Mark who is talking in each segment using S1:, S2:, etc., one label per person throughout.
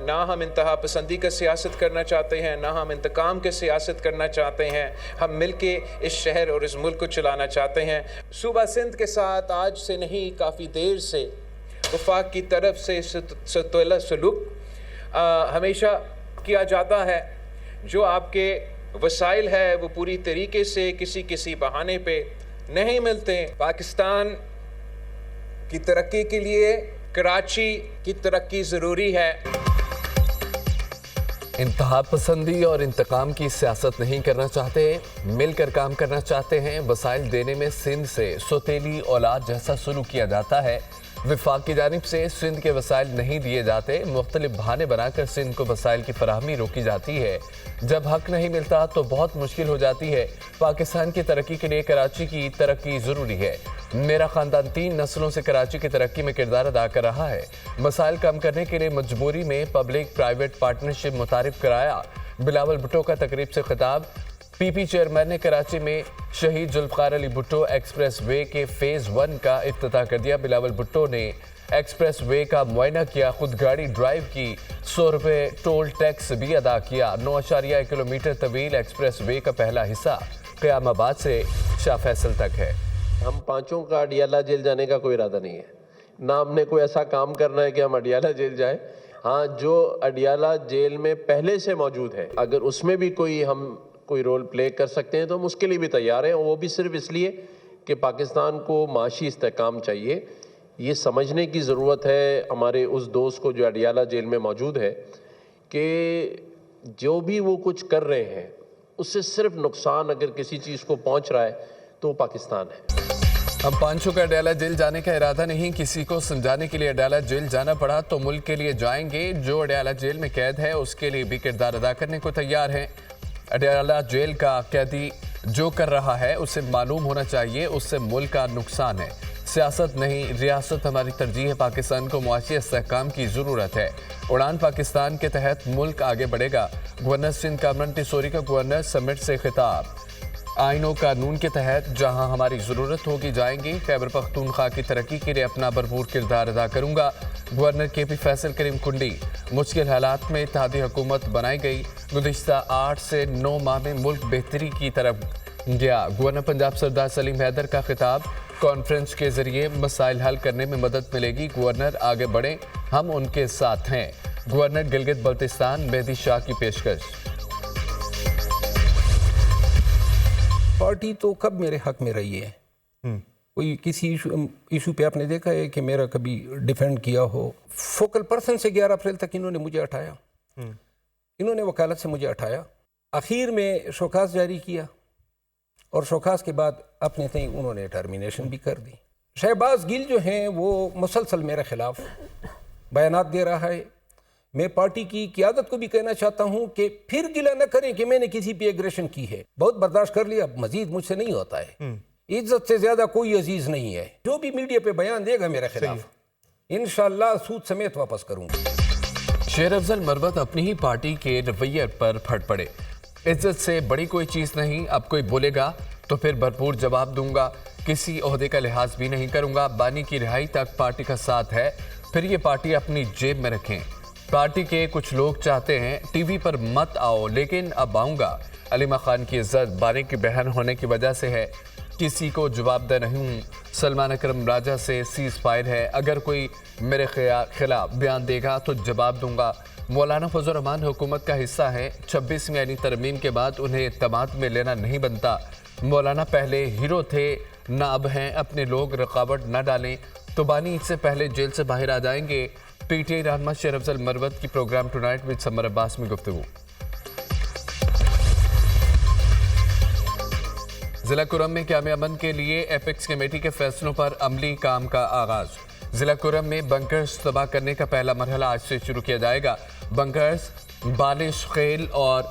S1: نہ ہم انتہا پسندی کا سیاست کرنا چاہتے ہیں، نہ ہم انتقام کے سیاست کرنا چاہتے ہیں. ہم مل کے اس شہر اور اس ملک کو چلانا چاہتے ہیں. صوبہ سندھ کے ساتھ آج سے نہیں کافی دیر سے وفاق کی طرف سے ستولہ سلوک ہمیشہ کیا جاتا ہے. جو آپ کے وسائل ہے وہ پوری طریقے سے کسی بہانے پہ نہیں ملتے. پاکستان کی ترقی کے لیے کراچی کی ترقی ضروری ہے.
S2: انتہا پسندی اور انتقام کی سیاست نہیں کرنا چاہتے، مل کر کام کرنا چاہتے ہیں. وسائل دینے میں سندھ سے سوتیلی اولاد جیسا سلوک کیا جاتا ہے. وفاق کی جانب سے سندھ کے وسائل نہیں دیے جاتے، مختلف بہانے بنا کر سندھ کو وسائل کی فراہمی روکی جاتی ہے. جب حق نہیں ملتا تو بہت مشکل ہو جاتی ہے. پاکستان کی ترقی کے لیے کراچی کی ترقی ضروری ہے. میرا خاندان 3 نسلوں سے کراچی کی ترقی میں کردار ادا کر رہا ہے. مسائل کم کرنے کے لیے مجبوری میں پبلک پرائیویٹ پارٹنرشپ متعارف کرایا. بلاول بھٹو کا تقریب سے خطاب. پی پی چیئرمین نے کراچی میں شہید ذوالفقار علی بھٹو ایکسپریس وے کے فیز 1 کا افتتاح کر دیا. بلاول بھٹو نے ایکسپریس وے کا معائنہ کیا، خود گاڑی ڈرائیو کی، 100 روپے ٹول ٹیکس بھی ادا کیا. 9.1 کلومیٹر طویل ایکسپریس وے کا پہلا حصہ قیام آباد سے شاہ فیصل تک ہے.
S3: ہم پانچوں کا اڈیالہ جیل جانے کا کوئی ارادہ نہیں ہے، نہ ہم نے کوئی ایسا کام کرنا ہے کہ ہم اڈیالہ جیل جائیں. ہاں، جو اڈیالہ جیل میں پہلے سے موجود ہے، اگر اس میں بھی ہم کوئی رول پلے کر سکتے ہیں تو ہم اس کے لیے بھی تیار ہیں. وہ بھی صرف اس لیے کہ پاکستان کو معاشی استحکام چاہیے. یہ سمجھنے کی ضرورت ہے ہمارے اس دوست کو جو اڈیالہ جیل میں موجود ہے کہ جو بھی وہ کچھ کر رہے ہیں اس سے صرف نقصان اگر کسی چیز کو پہنچ رہا ہے تو وہ پاکستان ہے.
S2: اب پانچوں کا اڈیالہ جیل جانے کا ارادہ نہیں. کسی کو سمجھانے کے لیے اڈیالہ جیل جانا پڑا تو ملک کے لیے جائیں گے. جو اڈیالہ جیل میں قید ہے اس کے لیے بھی کردار ادا کرنے کو تیار ہیں. اڈیالہ جیل کا قیدی جو کر رہا ہے اسے معلوم ہونا چاہیے اس سے ملک کا نقصان ہے. سیاست نہیں ریاست ہماری ترجیح ہے. پاکستان کو معاشی استحکام کی ضرورت ہے. اڑان پاکستان کے تحت ملک آگے بڑھے گا. گورنر سندھ کامران ٹیسوری کا گورنر سمٹ سے خطاب. آئین و قانون کے تحت جہاں ہماری ضرورت ہوگی جائیں گے. خیبر پختونخوا کی ترقی کے لیے اپنا بھرپور کردار ادا کروں گا. گورنر کے پی فیصل کریم کنڈی. مشکل حالات میں اتحادی حکومت بنائی گئی. گزشتہ 8 سے 9 ماہ میں ملک بہتری کی طرف گیا. گورنر پنجاب سردار سلیم حیدر کا خطاب. کانفرنس کے ذریعے مسائل حل کرنے میں مدد ملے گی. گورنر آگے بڑھیں، ہم ان کے ساتھ ہیں. گورنر گلگت بلتستان مہدی شاہ کی پیشکش.
S4: پارٹی تو کب میرے حق میں رہی ہے؟ کوئی کسی ایشو پہ آپ نے دیکھا ہے کہ میرا کبھی ڈیفینڈ کیا ہو؟ فوکل پرسن سے 11 اپریل تک انہوں نے مجھے اٹھایا، انہوں نے وکالت سے مجھے اٹھایا. اخیر میں شوکاز جاری کیا اور شوکاز کے بعد اپنے تئیں انہوں نے ٹرمینیشن بھی کر دی. شہباز گل جو ہیں وہ مسلسل میرے خلاف بیانات دے رہا ہے. میں پارٹی کی قیادت کو بھی کہنا چاہتا ہوں کہ پھر گلہ نہ کریں کہ میں نے کسی پہ ایگریشن کی ہے. بہت برداشت کر لیا، اب مزید مجھ سے نہیں ہوتا ہے. عزت سے زیادہ کوئی عزیز نہیں ہے. جو بھی میڈیا پہ بیان دے گا میرے خلاف انشاءاللہ سود سمیت واپس کروں گا.
S2: شیر افضل مروت اپنی ہی پارٹی کے رویے پر پھٹ پڑے. عزت سے بڑی کوئی چیز نہیں. اب کوئی بولے گا تو پھر بھرپور جواب دوں گا. کسی عہدے کا لحاظ بھی نہیں کروں گا. بانی کی رہائی تک پارٹی کا ساتھ ہے، پھر یہ پارٹی اپنی جیب میں رکھیں. پارٹی کے کچھ لوگ چاہتے ہیں ٹی وی پر مت آؤ، لیکن اب آؤں گا. علیمہ خان کی عزت بانی کی بہن ہونے کی وجہ سے ہے. کسی کو جواب دہ نہیں ہوں. سلمان اکرم راجہ سے سیز فائر ہے. اگر کوئی میرے خلاف بیان دے گا تو جواب دوں گا. مولانا فضل الرحمان حکومت کا حصہ ہیں. 26ویں آئینی ترمیم کے بعد انہیں اعتماد میں لینا نہیں بنتا. مولانا پہلے ہیرو تھے، نہ اب ہیں. اپنے لوگ رکاوٹ نہ ڈالیں تو بانی اس سے پہلے جیل سے باہر آ جائیں گے. پی ٹی آئی رہنما شیر افضل مروت کی پروگرام ٹونائٹ وتھ سمر عباس میں گفتگو. ضلع کرم میں قیام امن کے لیے ایپیکس کمیٹی کے فیصلوں پر عملی کام کا آغاز. ضلع کرم میں بنکرز تباہ کرنے کا پہلا مرحلہ آج سے شروع کیا جائے گا. بنکرز بالش خیل اور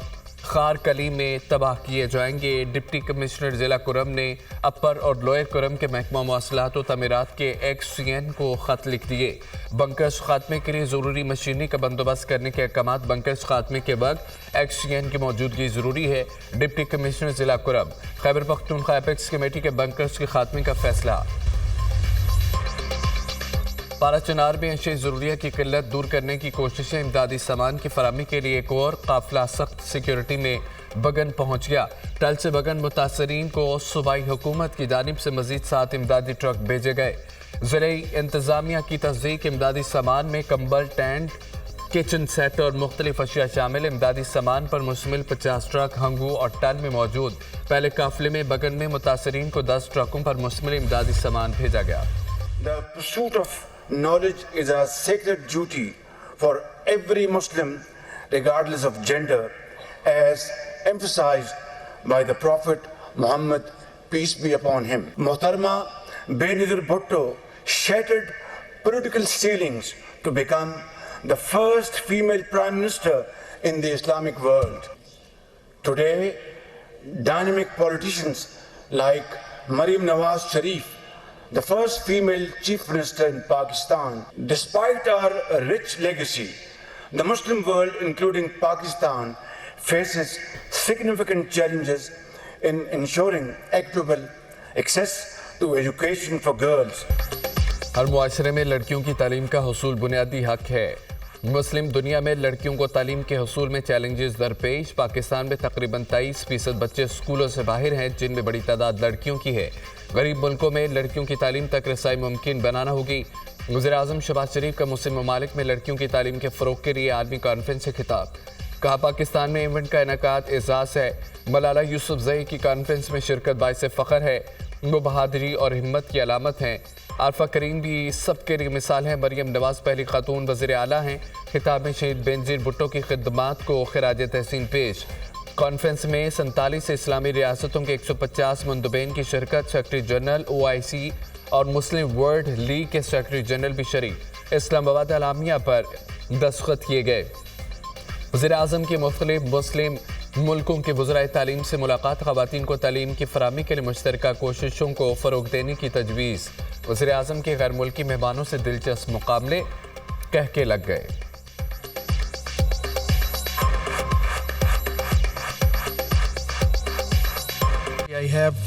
S2: خار کلی میں تباہ کیے جائیں گے. ڈپٹی کمشنر ضلع کرم نے اپر اور لوئر کرم کے محکمہ مواصلات و تعمیرات کے ایکس سی این کو خط لکھ دیے. بنکرز خاتمے کے لیے ضروری مشینری کا بندوبست کرنے کے احکامات. بنکرز خاتمے کے وقت ایکس سی این کی موجودگی ضروری ہے. ڈپٹی کمشنر ضلع کرم. خیبر پختونخوا ایپیکس کمیٹی کے بنکرز کے خاتمے کا فیصلہ. پارا چنار میں اشیاء ضروریہ کی قلت دور کرنے کی کوششیں، امدادی سامان کی فراہمی کے لیے ایک اور قافلہ سخت سیکیورٹی میں بگن پہنچ گیا۔ ٹل سے بگن متاثرین کو صوبائی حکومت کی جانب سے مزید 7 امدادی ٹرک بھیجے گئے۔ ضلعی انتظامیہ کی تصدیق، امدادی سامان میں کمبل، ٹینٹ، کچن سیٹ اور مختلف اشیاء شامل۔ امدادی سامان پر مشتمل 50 ٹرک ہنگو اور ٹل میں موجود۔ پہلے قافلے میں بگن میں متاثرین کو 10 ٹرکوں پر مشتمل امدادی سامان بھیجا گیا۔
S5: The pursuit of knowledge is a sacred duty for every Muslim, regardless of gender, as emphasized by the Prophet Muhammad, peace be upon him. Muhtarama Benazir Bhutto shattered political ceilings to become the first female prime minister in the Islamic world. Today, dynamic politicians like Maryam Nawaz Sharif, the first female chief minister in Pakistan. Despite our rich legacy, the Muslim world, including Pakistan, faces significant challenges in ensuring equitable access to education for girls.
S2: ہر معاشرے میں لڑکیوں کی تعلیم کا حصول بنیادی حق ہے۔ مسلم دنیا میں لڑکیوں کو تعلیم کے حصول میں چیلنجز درپیش۔ پاکستان میں تقریباً 23% بچے اسکولوں سے باہر ہیں، جن میں بڑی تعداد لڑکیوں کی ہے۔ غریب ملکوں میں لڑکیوں کی تعلیم تک رسائی ممکن بنانا ہوگی۔ وزیراعظم شہباز شریف کا مسلم ممالک میں لڑکیوں کی تعلیم کے فروغ کے لیے عالمی کانفرنس سے خطاب۔ کہا پاکستان میں ایونٹ کا انعقاد اعزاز ہے۔ ملالہ یوسفزئی کی کانفرنس میں شرکت باعث فخر ہے۔ وہ بہادری اور ہمت کی علامت ہیں۔ عارفہ کریم بھی سب کے لیے مثال ہیں۔ مریم نواز پہلی خاتون وزیر اعلیٰ ہیں۔ خطاب میں شہید بینظیر بھٹو کی خدمات کو خراج تحسین پیش۔ کانفرنس میں 47 اسلامی ریاستوں کے 150 مندوبین کی شرکت۔ سیکرٹری جنرل OIC اور مسلم ورلڈ لیگ کے سیکرٹری جنرل بھی شریک۔ اسلام آباد اعلامیہ پر دستخط کیے گئے۔ وزیر اعظم کی مختلف مسلم ملکوں کے وزرائے تعلیم سے ملاقات۔ خواتین کو تعلیم کی فراہمی کے لیے مشترکہ کوششوں کو فروغ دینے کی تجویز۔ وزیر اعظم کے غیر ملکی مہمانوں سے دلچسپ مقابلے کہہ کے لگ گئے۔
S6: I have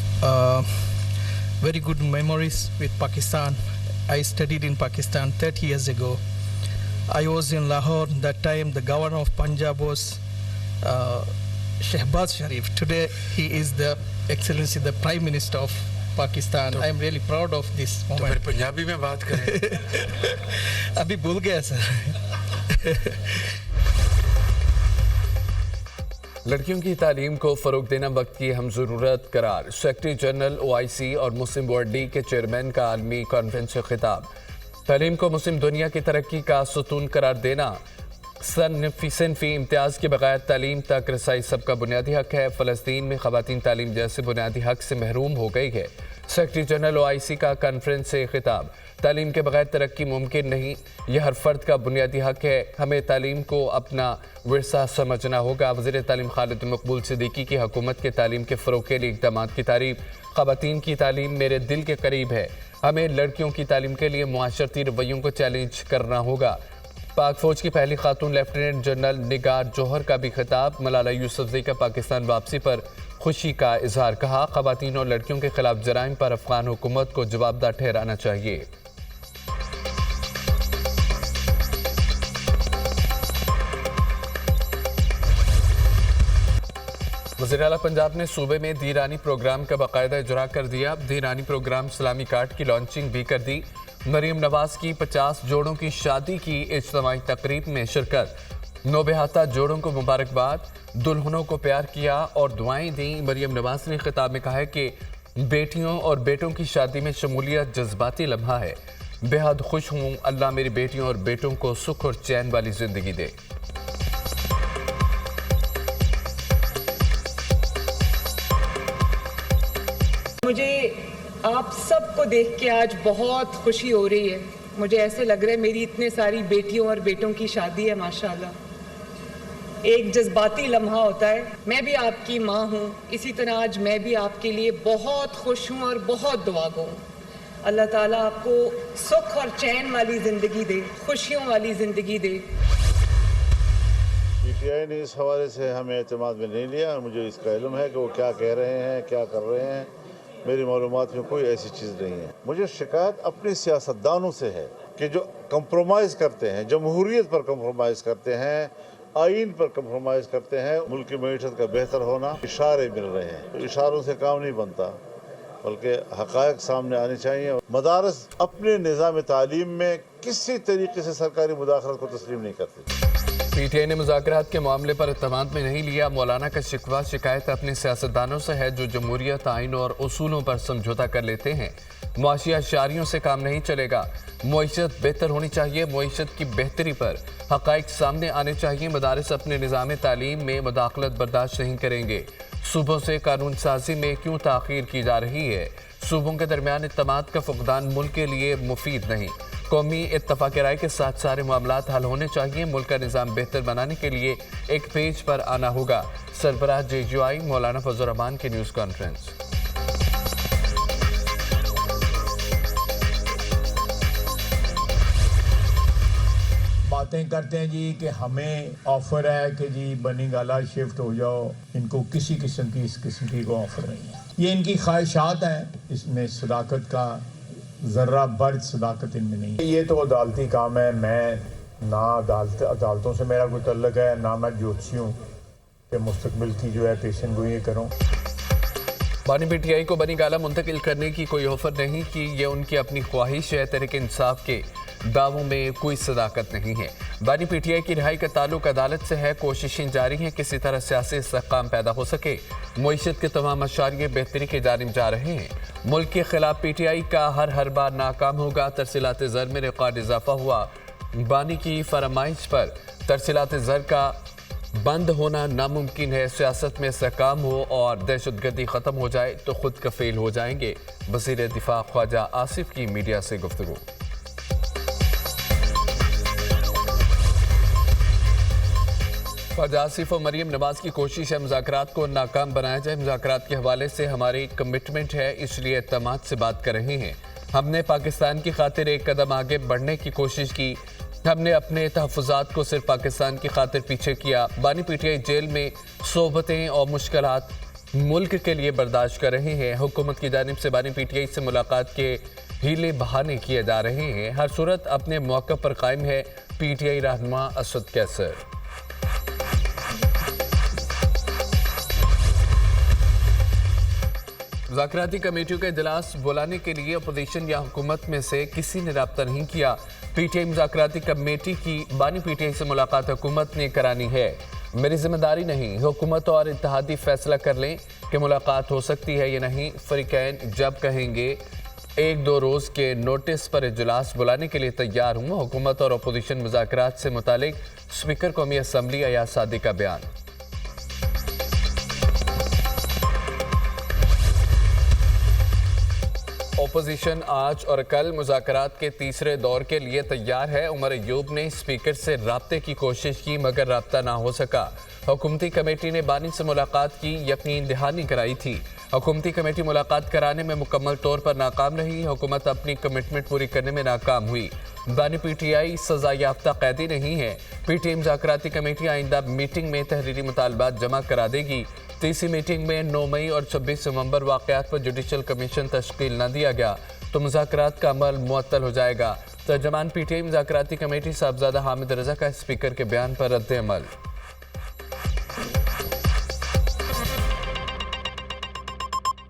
S6: very good memories with Pakistan. I studied in Pakistan 30 years ago. I was in Lahore. That time the governor of Punjab was Shehbaz Sharif. Today he is the Excellency, the Prime Minister of Pakistan. I am really proud of this moment.
S7: تو پھر پنجابی میں بات کریں۔
S6: ابھی بھول گیا سر۔
S2: لڑکیوں کی تعلیم کو فروغ دینا وقت کی اہم ضرورت قرار۔ سیکرٹری جنرل OIC اور مسلم ورلڈ لیگ کے چیئرمین کا عالمی کانفرنس سے خطاب۔ تعلیم کو مسلم دنیا کی ترقی کا ستون قرار دینا۔ صنفی امتیاز کے بغیر تعلیم تک رسائی سب کا بنیادی حق ہے۔ فلسطین میں خواتین تعلیم جیسے بنیادی حق سے محروم ہو گئی ہے۔ سیکرٹری جنرل OIC کا کانفرنس سے خطاب۔ تعلیم کے بغیر ترقی ممکن نہیں، یہ ہر فرد کا بنیادی حق ہے۔ ہمیں تعلیم کو اپنا ورثہ سمجھنا ہوگا۔ وزیر تعلیم خالد مقبول صدیقی کی حکومت کے تعلیم کے فروغ کے لیے اقدامات کی تعریف۔ خواتین کی تعلیم میرے دل کے قریب ہے۔ ہمیں لڑکیوں کی تعلیم کے لیے معاشرتی رویوں کو چیلنج کرنا ہوگا۔ پاک فوج کی پہلی خاتون لیفٹیننٹ جنرل نگار جوہر کا بھی خطاب۔ ملالہ یوسفزئی کا پاکستان واپسی پر خوشی کا اظہار۔ کہا خواتین اور لڑکیوں کے خلاف جرائم پر افغان حکومت کو جوابدہ ٹھہرانا چاہیے۔ وزیر اعلیٰ پنجاب نے صوبے میں دیرانی پروگرام کا باقاعدہ اجرا کر دیا۔ دیرانی پروگرام اسلامی کارڈ کی لانچنگ بھی کر دی۔ مریم نواز کی 50 جوڑوں کی شادی کی اجتماعی تقریب میں شرکت۔ نوبہتہ جوڑوں کو مبارکباد، دلہنوں کو پیار کیا اور دعائیں دیں۔ مریم نواز نے خطاب میں کہا ہے کہ بیٹیوں اور بیٹوں کی شادی میں شمولیت جذباتی لمحہ ہے۔ بے حد خوش ہوں، اللہ میری بیٹیوں اور بیٹوں کو سکھ اور چین والی زندگی دے۔
S8: مجھے آپ سب کو دیکھ کے آج بہت خوشی ہو رہی ہے۔ مجھے ایسے لگ رہا ہے میری اتنے ساری بیٹیوں اور بیٹوں کی شادی ہے، ماشاءاللہ۔ ایک جذباتی لمحہ ہوتا ہے۔ میں بھی آپ کی ماں ہوں، اسی طرح آج میں بھی آپ کے لیے بہت خوش ہوں اور بہت دعا گو ہوں۔ اللہ تعالیٰ آپ کو سکھ اور چین والی زندگی دے، خوشیوں والی زندگی دے۔
S9: PTI نے اس حوالے سے ہمیں اعتماد میں نہیں لیا۔ مجھے اس کا علم ہے کہ وہ کیا کہہ رہے ہیں، کیا کر رہے ہیں۔ میری معلومات میں کوئی ایسی چیز نہیں ہے۔ مجھے شکایت اپنے سیاستدانوں سے ہے کہ جو کمپرومائز کرتے ہیں، جمہوریت پر کمپرومائز کرتے ہیں، آئین پر کمپرومائز کرتے ہیں، ملک کی معیشت کا بہتر ہونا، اشارے مل رہے ہیں. اشاروں سے کام نہیں بنتا، بلکہ حقائق سامنے آنے چاہیے. مدارس اپنے نظام تعلیم میں کسی طریقے سے سرکاری مداخلت کو تسلیم نہیں کرتے.
S2: پی ٹی آئی نے مذاکرات کے معاملے پر اعتماد میں نہیں لیا. مولانا کا شکوہ شکایت اپنے سیاستدانوں سے ہے جو جمہوریت، آئین اور اصولوں پر سمجھوتا کر لیتے ہیں. معاشی اشاریوں سے کام نہیں چلے گا. معیشت بہتر ہونی چاہیے. معیشت کی بہتری پر حقائق سامنے آنے چاہیے. مدارس اپنے نظام تعلیم میں مداخلت برداشت نہیں کریں گے. صوبوں سے قانون سازی میں کیوں تاخیر کی جا رہی ہے؟ صوبوں کے درمیان اعتماد کا فقدان ملک کے لیے مفید نہیں. قومی اتفاق رائے کے ساتھ سارے معاملات حل ہونے چاہیے. ملک کا نظام بہتر بنانے کے لیے ایک پیج پر آنا ہوگا. سربراہ JGI مولانا فضل الرحمان کی نیوز کانفرنس.
S10: باتیں کرتے ہیں جی کہ ہمیں آفر ہے کہ جی بنی گالا شفٹ ہو جاؤ. ان کو کسی قسم کی اس قسم کی کوئی آفر نہیں ہے. یہ ان کی خواہشات ہیں. اس میں صداقت کا ذرہ برج صداقت ان میں نہیں. یہ تو عدالتی کام ہے. میں نہ عدالتوں سے میرا کوئی تعلق ہے، نہ میں جوتشی ہوں کہ مستقبل کی جو ہے پیشن گوئی کروں.
S2: بانی PTI کو بنی گالا منتقل کرنے کی کوئی آفر نہیں کی. یہ ان کی اپنی خواہش ہے. تحریک انصاف کے دعووں میں کوئی صداقت نہیں ہے. بانی PTI کی رہائی کا تعلق عدالت سے ہے. کوششیں جاری ہیں کسی طرح سیاسی استحکام پیدا ہو سکے. معیشت کے تمام اشاریے بہتری کی جانب جا رہے ہیں. ملک کے خلاف PTI کا ہر بار ناکام ہوگا. ترسیلات زر میں ریکارڈ اضافہ ہوا. بانی کی فرمائش پر ترسیلات زر کا بند ہونا ناممکن ہے. سیاست میں استحکام ہو اور دہشت گردی ختم ہو جائے تو خود کفیل ہو جائیں گے. وزیر دفاع خواجہ آصف کی میڈیا سے گفتگو. خواجہ آصف اور مریم نواز کی کوشش ہے مذاکرات کو ناکام بنایا جائے. مذاکرات کے حوالے سے ہماری کمٹمنٹ ہے، اس لیے اعتماد سے بات کر رہے ہیں. ہم نے پاکستان کی خاطر ایک قدم آگے بڑھنے کی کوشش کی. ہم نے اپنے تحفظات کو صرف پاکستان کی خاطر پیچھے کیا. بانی PTI جیل میں صحبتیں اور مشکلات ملک کے لیے برداشت کر رہے ہیں. حکومت کی جانب سے بانی PTI سے ملاقات کے ہیلے بہانے کیے جا رہے ہیں. ہر صورت اپنے موقع پر قائم ہے PTI رہنما اسد کیسر. مذاکراتی کمیٹیوں کا اجلاس بلانے کے لیے اپوزیشن یا حکومت میں سے کسی نے رابطہ نہیں کیا. PTI مذاکراتی کمیٹی کی بانی PTI سے ملاقات حکومت نے کرانی ہے. میری ذمہ داری نہیں. حکومت اور اتحادی فیصلہ کر لیں کہ ملاقات ہو سکتی ہے یا نہیں. فریقین جب کہیں گے 1-2 روز کے نوٹس پر اجلاس بلانے کے لیے تیار ہوں. حکومت اور اپوزیشن مذاکرات سے متعلق اسپیکر قومی اسمبلی ایاز صادق کا بیان. اپوزیشن آج اور کل مذاکرات کے تیسرے دور کے لیے تیار ہے. عمر ایوب نے اسپیکر سے رابطے کی کوشش کی مگر رابطہ نہ ہو سکا. حکومتی کمیٹی نے بانی سے ملاقات کی یقین دہانی کرائی تھی. حکومتی کمیٹی ملاقات کرانے میں مکمل طور پر ناکام رہی. حکومت اپنی کمٹمنٹ پوری کرنے میں ناکام ہوئی. بانی PTI سزا یافتہ قیدی نہیں ہے. PTI مذاکراتی کمیٹی آئندہ میٹنگ میں تحریری مطالبات جمع کرا دے گی. تیسری میٹنگ میں 9 مئی اور 26 نومبر واقعات پر جوڈیشل کمیشن تشکیل نہ دیا گیا تو مذاکرات کا عمل معطل ہو جائے گا. ترجمان PTI مذاکراتی کمیٹی صاحبزادہ حامد رضا کا اسپیکر کے بیان پر رد عمل.